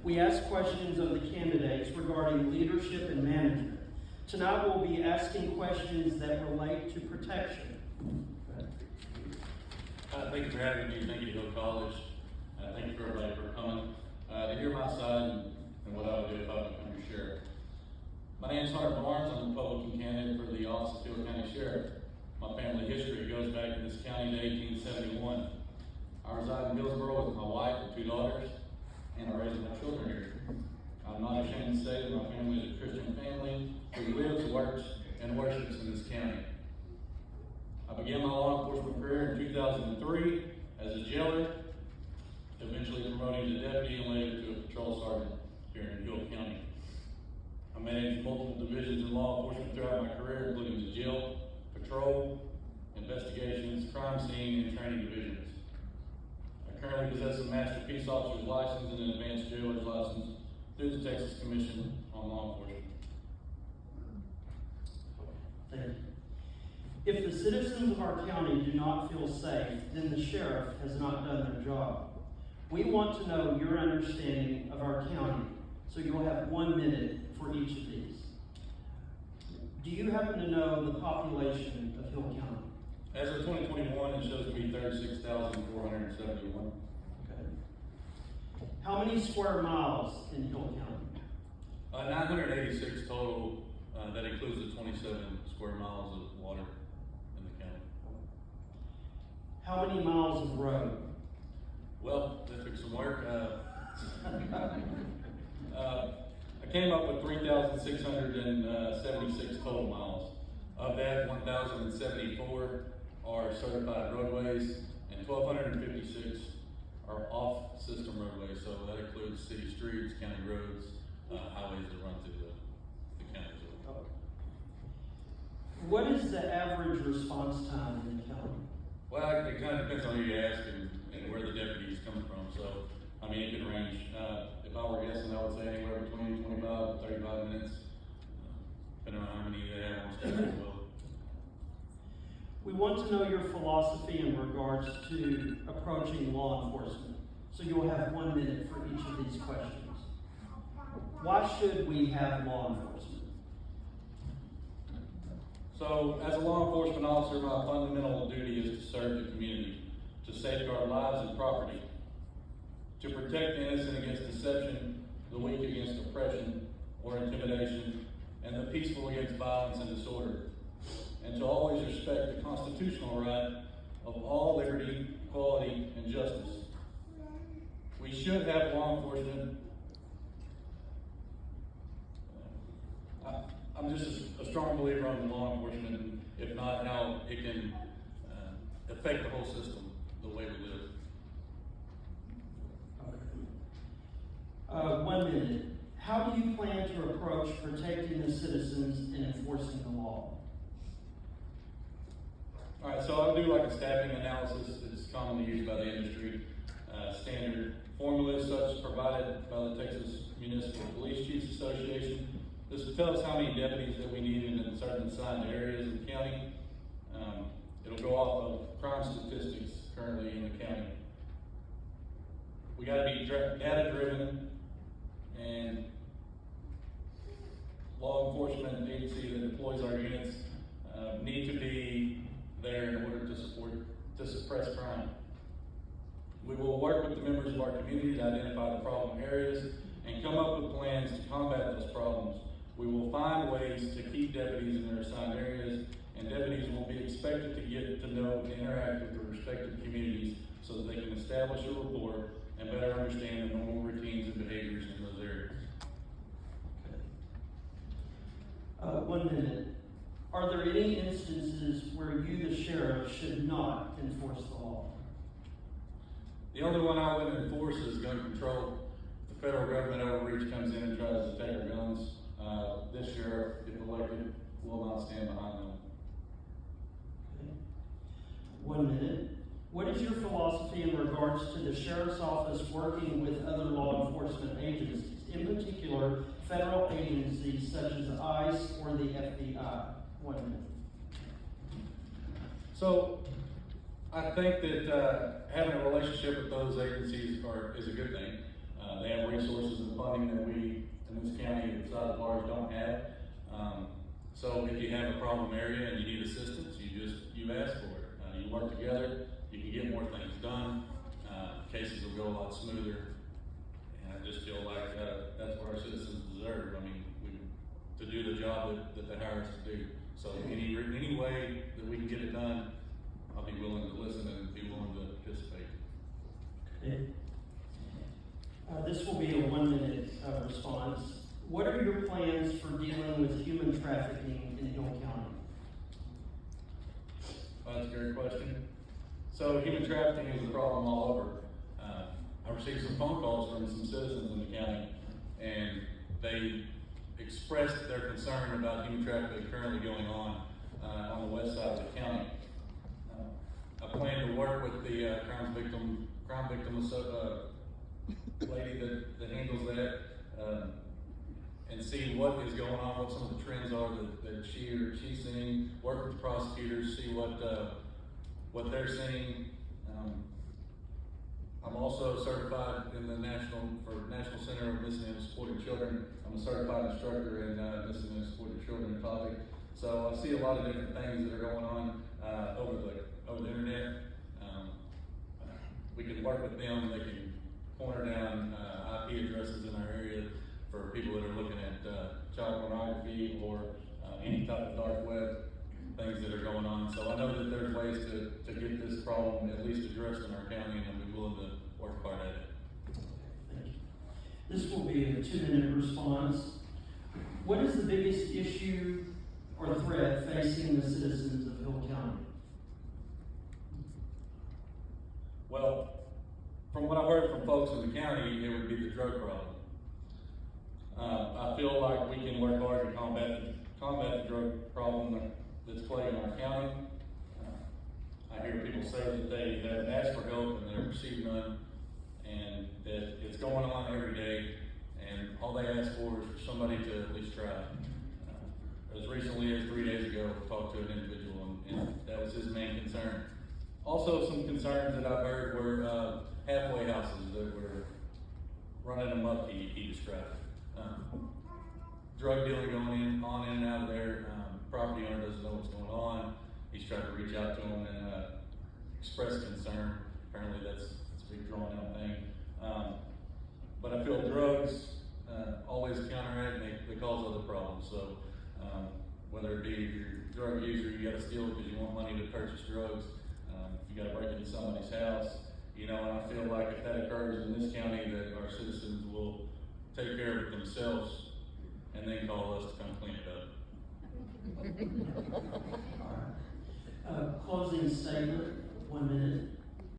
we ask questions of the candidates regarding leadership and management. Tonight we'll be asking questions that relate to protection. Thank you for having me. Thank you to Hill College. Thank you for everybody for coming to hear my side and what I would do if I become your sheriff. My name is Hunter Barnes. I'm a Republican candidate for the office of Hill County Sheriff. My family history goes back in this county to 1871. I reside in Hillsboro with my wife and 2 daughters, and I raise my children here. I'm not ashamed to say that my family is a Christian family who lives, works, and worships in this county. I began my law enforcement career in 2003 as a jailer, eventually promoting to deputy and later to a patrol sergeant here in Hill County. I managed multiple divisions in law enforcement throughout my career, including the jail, patrol, investigations, crime scene, and training divisions. I currently possess a Master Peace Officer's license and an Advanced Jailer's license through the Texas Commission on Law Enforcement. Thank you. If the citizens of our county do not feel safe, then the sheriff has not done their job. We want to know your understanding of our county, so you'll have 1 minute for each of these. Do you happen to know the population of Hill County? As of 2021, it shows to be 36,471. Okay. How many square miles in Hill County? 986 total. That includes the 27 square miles of water in the county. How many miles of road? Well, that took some work. I came up with 3,676 total miles. Of that, 1,074 are certified roadways, and 1,256 are off-system roadways. So that includes city streets, county roads, highways that run through the county. What is the average response time in the county? Well, it kind of depends on who you ask and where the deputies come from. So, I mean, it can range. If I were guessing, I would say anywhere between 25 to 35 minutes, depending on how many they have on staff as well. We want to know your philosophy in regards to approaching law enforcement. So you'll have 1 minute for each of these questions. Why should we have law enforcement? So, as a law enforcement officer, my fundamental duty is to serve the community, to safeguard lives and property, to protect the innocent against deception, the weak against oppression or intimidation, and the peaceful against violence and disorder, and to always respect the constitutional right of all liberty, equality, and justice. We should have law enforcement. I'm just a strong believer on the law enforcement, and if not, how it can affect the whole system, the way we live. 1 minute. How do you plan to approach protecting the citizens and enforcing the law? All right, so I'll do like a staffing analysis that's commonly used by the industry. Standard formulas such provided by the Texas Municipal Police Chiefs Association. This will tell us how many deputies that we need in certain assigned areas in the county. It'll go off of crime statistics currently in the county. We got to be data driven, and law enforcement agency that deploys our units need to be there in order to suppress crime. We will work with the members of our community to identify the problem areas and come up with plans to combat those problems. We will find ways to keep deputies in their assigned areas, and deputies will be expected to get to know and interact with their respective communities so that they can establish a rapport and better understand the normal routines and behaviors in those areas. 1 minute. Are there any instances where you, the sheriff, should not enforce the law? The only one I would enforce is gun control. If the federal government overreach comes in and tries to take our guns, this sheriff, if elected, will not stand behind them. Okay. 1 minute. What is your philosophy in regards to the sheriff's office working with other law enforcement agencies, in particular federal agencies such as ICE or the FBI? 1 minute. So, I think that having a relationship with those agencies is a good thing. They have resources some funding that we, in this county, the size of ours, don't have. So if you have a problem area and you need assistance, you ask for it. You work together, you can get more things done, cases will go a lot smoother. And I just feel like that's what our citizens deserve. I mean, to do the job that they hire us to do. So any way that we can get it done, I'll be willing to listen and be willing to participate. Okay. This will be a 1-minute response. What are your plans for dealing with human trafficking in Hill County? That's a great question. So human trafficking is a problem all over. I received some phone calls from some citizens in the county, and they expressed their concern about human trafficking currently going on the west side of the county. I plan to work with the crime victim lady that handles that, and see what is going on, what some of the trends are that she's seeing, work with the prosecutors, see what they're seeing. I'm also certified in the National Center of Missing and Exploited Children. I'm a certified instructor in missing and exploited children topic. So I see a lot of different things that are going on over the internet. We can work with them. They can corner down IP addresses in our area for people that are looking at child pornography or any type of dark web things that are going on. So I know that there's ways to get this problem at least addressed in our county, and I'll be willing to work hard at it. Thank you. This will be a 2-minute response. What is the biggest issue or threat facing the citizens of Hill County? Well, from what I've heard from folks in the county, it would be the drug problem. I feel like we can work hard to combat the drug problem that's plaguing our county. I hear people say that they have asked for help and they've received none, and that it's going on every day, and all they ask for is for somebody to at least try. As recently as 3 days ago, I talked to an individual, and that was his main concern. Also, some concerns that I've heard were halfway houses that were running amok, he described. Drug dealing going on in and out of there. Property owner doesn't know what's going on. He's trying to reach out to them and express concern. Apparently that's a big drawn out thing. But I feel drugs always counteract, they cause other problems. So whether it be if you're a drug user, you gotta steal because you want money to purchase drugs. You gotta break into somebody's house. You know, and I feel like if that occurs in this county, that our citizens will take care of it themselves and then call us to come clean it up. Closing statement, 1 minute.